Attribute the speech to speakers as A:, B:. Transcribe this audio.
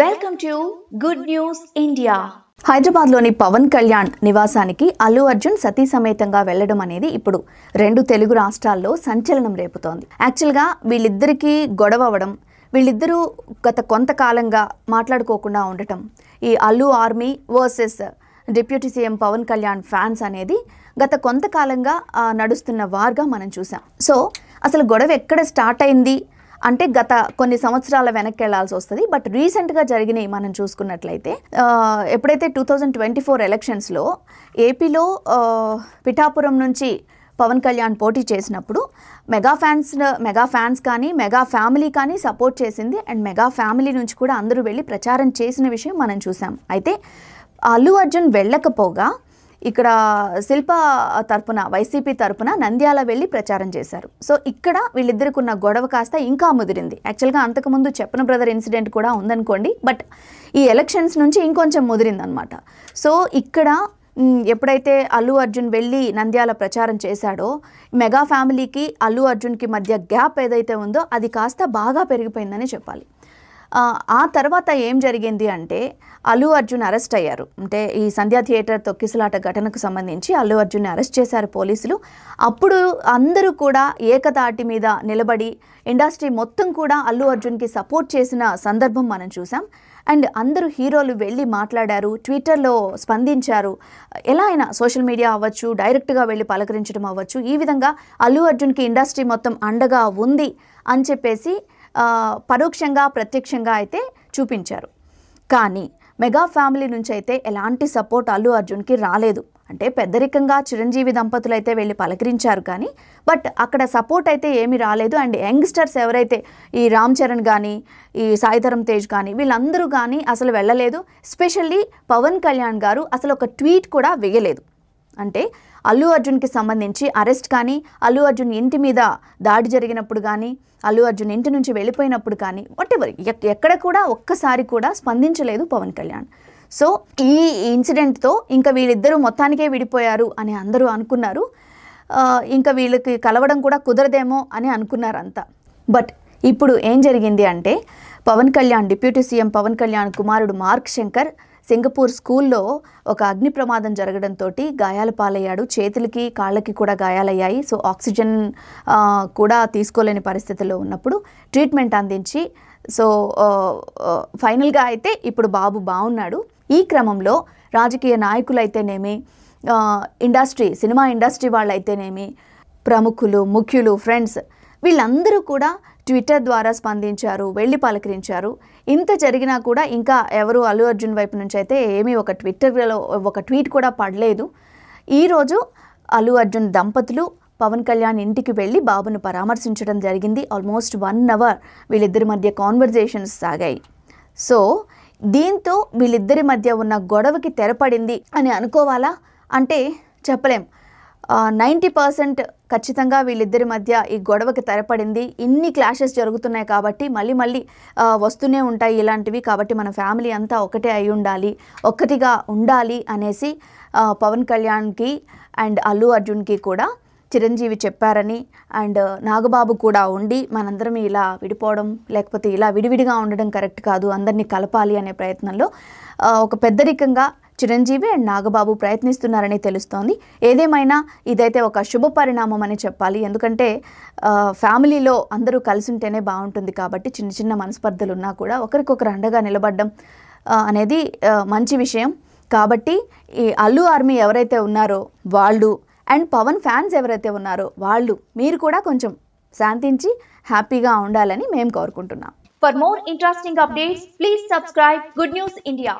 A: Welcome to good news India.
B: హైదరాబాద్లోని పవన్ కళ్యాణ్ నివాసానికి అల్లు అర్జున్ సతీ సమేతంగా వెళ్లడం అనేది ఇప్పుడు రెండు తెలుగు రాష్ట్రాల్లో సంచలనం రేపుతోంది. యాక్చువల్గా వీళ్ళిద్దరికీ గొడవ అవ్వడం, వీళ్ళిద్దరూ గత కొంతకాలంగా మాట్లాడుకోకుండా ఉండటం, ఈ Allu army versus deputy CM Pawan Kalyan fans అనేది గత కొంతకాలంగా నడుస్తున్న వార్గా మనం చూసాం. సో అసలు గొడవ ఎక్కడ స్టార్ట్ అయింది అంటే గత కొన్ని సంవత్సరాల వెనక్కి వెళ్లాల్సి వస్తుంది. బట్ రీసెంట్గా జరిగినాయి మనం చూసుకున్నట్లయితే, ఎప్పుడైతే 2024 ఎలక్షన్స్లో ఏపీలో పిఠాపురం నుంచి పవన్ కళ్యాణ్ పోటీ చేసినప్పుడు మెగా ఫ్యాన్స్ కానీ మెగా ఫ్యామిలీ కానీ సపోర్ట్ చేసింది. అండ్ మెగా ఫ్యామిలీ నుంచి కూడా అందరూ వెళ్ళి ప్రచారం చేసిన విషయం మనం చూసాం. అయితే అల్లు అర్జున్ వెళ్ళకపోగా ఇక్కడ శిల్ప తరపున, వైసీపీ తరపున నంద్యాల వెళ్ళి ప్రచారం చేశారు. సో ఇక్కడ వీళ్ళిద్దరికి ఉన్న గొడవ కాస్త ఇంకా ముదిరింది. యాక్చువల్గా అంతకుముందు చెప్పన బ్రదర్ ఇన్సిడెంట్ కూడా ఉందనుకోండి, బట్ ఈ ఎలక్షన్స్ నుంచి ఇంకొంచెం ముదిరిందనమాట. సో ఇక్కడ ఎప్పుడైతే అల్లు అర్జున్ వెళ్ళి నంద్యాల ప్రచారం చేశాడో, మెగా ఫ్యామిలీకి అల్లు అర్జున్కి మధ్య గ్యాప్ ఏదైతే ఉందో అది కాస్త బాగా పెరిగిపోయిందని చెప్పాలి. ఆ తర్వాత ఏం జరిగింది అంటే అల్లు అర్జున్ అరెస్ట్ అయ్యారు. అంటే ఈ సంధ్యా థియేటర్ తొక్కిసలాట ఘటనకు సంబంధించి అల్లు అర్జున్ని అరెస్ట్ చేశారు పోలీసులు. అప్పుడు అందరూ కూడా ఏకతాటి మీద నిలబడి ఇండస్ట్రీ మొత్తం కూడా అల్లు అర్జున్కి సపోర్ట్ చేసిన సందర్భం మనం చూసాం. అండ్ అందరూ హీరోలు వెళ్ళి మాట్లాడారు, ట్విట్టర్లో స్పందించారు. ఎలా అయినా సోషల్ మీడియా అవ్వచ్చు, డైరెక్ట్గా వెళ్ళి పలకరించడం అవ్వచ్చు, ఈ విధంగా అల్లు అర్జున్కి ఇండస్ట్రీ మొత్తం అండగా ఉంది అని చెప్పేసి పరోక్షంగా ప్రత్యక్షంగా అయితే చూపించారు. కానీ మెగా ఫ్యామిలీ నుంచి అయితే ఎలాంటి సపోర్ట్ అల్లు అర్జున్కి రాలేదు. అంటే పెద్దరికంగా చిరంజీవి దంపతులు అయితే వెళ్ళి పలకరించారు కానీ బట్ అక్కడ సపోర్ట్ అయితే ఏమీ రాలేదు. అండ్ యంగ్స్టర్స్ ఎవరైతే ఈ రామ్ చరణ్ కానీ ఈ సాయిధరం తేజ్ కానీ వీళ్ళందరూ కానీ అసలు వెళ్ళలేదు. ఎస్పెషల్లీ పవన్ కళ్యాణ్ గారు అసలు ఒక ట్వీట్ కూడా వేయలేదు. అంటే అల్లు అర్జున్కి సంబంధించి అరెస్ట్ కానీ, అల్లు అర్జున్ ఇంటి మీద దాడి జరిగినప్పుడు కానీ, అల్లు అర్జున్ ఇంటి నుంచి వెళ్ళిపోయినప్పుడు కానీ వాటెవర్ ఎక్కడ కూడా ఒక్కసారి కూడా స్పందించలేదు పవన్ కళ్యాణ్. సో ఈ ఇన్సిడెంట్తో ఇంకా వీళ్ళిద్దరూ మొత్తానికే విడిపోయారు అని అందరూ అనుకున్నారు. ఇంకా వీళ్ళకి కలవడం కూడా కుదరదేమో అని అనుకున్నారు అంతా. బట్ ఇప్పుడు ఏం జరిగింది అంటే పవన్ కళ్యాణ్, డిప్యూటీ సీఎం పవన్ కళ్యాణ్ కుమారుడు మార్క్ శంకర్ సింగపూర్ స్కూల్లో ఒక అగ్ని ప్రమాదం జరగడంతో గాయాల పాలయ్యాడు. చేతులకి కాళ్ళకి కూడా గాయాలయ్యాయి. సో ఆక్సిజన్ కూడా తీసుకోలేని పరిస్థితుల్లో ఉన్నప్పుడు ట్రీట్మెంట్ అందించి సో ఫైనల్గా అయితే ఇప్పుడు బాబు బాగున్నాడు. ఈ క్రమంలో రాజకీయ నాయకులైతేనేమి, సినిమా ఇండస్ట్రీ వాళ్ళైతేనేమి, ప్రముఖులు, ముఖ్యులు, ఫ్రెండ్స్ వీళ్ళందరూ కూడా ట్విట్టర్ ద్వారా స్పందించారు, వెళ్ళి పలకరించారు. ఇంత జరిగినా కూడా ఇంకా ఎవరు అల్లు అర్జున్ వైపు నుంచి అయితే ఏమీ ఒక ట్విట్టర్లో ఒక ట్వీట్ కూడా పడలేదు. ఈరోజు అల్లు అర్జున్ దంపతులు పవన్ కళ్యాణ్ ఇంటికి వెళ్ళి బాబును పరామర్శించడం జరిగింది. ఆల్మోస్ట్ 1 hour వీళ్ళిద్దరి మధ్య కాన్వర్జేషన్స్ సాగాయి. సో దీంతో వీళ్ళిద్దరి మధ్య ఉన్న గొడవకి తెరపడింది అని అనుకోవాలా అంటే చెప్పలేం. 90% ఖచ్చితంగా వీళ్ళిద్దరి మధ్య ఈ గొడవకి తెరపడింది. ఇన్ని క్లాషెస్ జరుగుతున్నాయి కాబట్టి మళ్ళీ వస్తూనే ఉంటాయి ఇలాంటివి. కాబట్టి మన ఫ్యామిలీ అంతా ఒకటే అయి ఉండాలి, ఒక్కటిగా ఉండాలి అనేసి పవన్ కళ్యాణ్కి అండ్ అల్లు అర్జున్కి కూడా చిరంజీవి చెప్పారని, అండ్ నాగబాబు కూడా ఉండి మనందరం ఇలా విడిపోవడం లేకపోతే ఇలా విడివిడిగా ఉండడం కరెక్ట్ కాదు, అందరినీ కలపాలి అనే ప్రయత్నంలో ఒక పెద్దరికంగా చిరంజీవి అండ్ నాగబాబు ప్రయత్నిస్తున్నారని తెలుస్తోంది. ఏదేమైనా ఇదైతే ఒక శుభ పరిణామం అని చెప్పాలి. ఎందుకంటే ఫ్యామిలీలో అందరూ కలిసి ఉంటేనే బాగుంటుంది. కాబట్టి చిన్న చిన్న మనస్పర్ధలు ఉన్నా కూడా ఒకరికొకరు అండగా నిలబడడం అనేది మంచి విషయం. కాబట్టి ఈ అల్లు ఆర్మీ ఎవరైతే ఉన్నారో వాళ్ళు అండ్ పవన్ ఫ్యాన్స్ ఎవరైతే ఉన్నారో వాళ్ళు, మీరు కూడా కొంచెం శాంతించి హ్యాపీగా ఉండాలని మేము కోరుకుంటున్నాం.
A: For more interesting updates please subscribe good news India.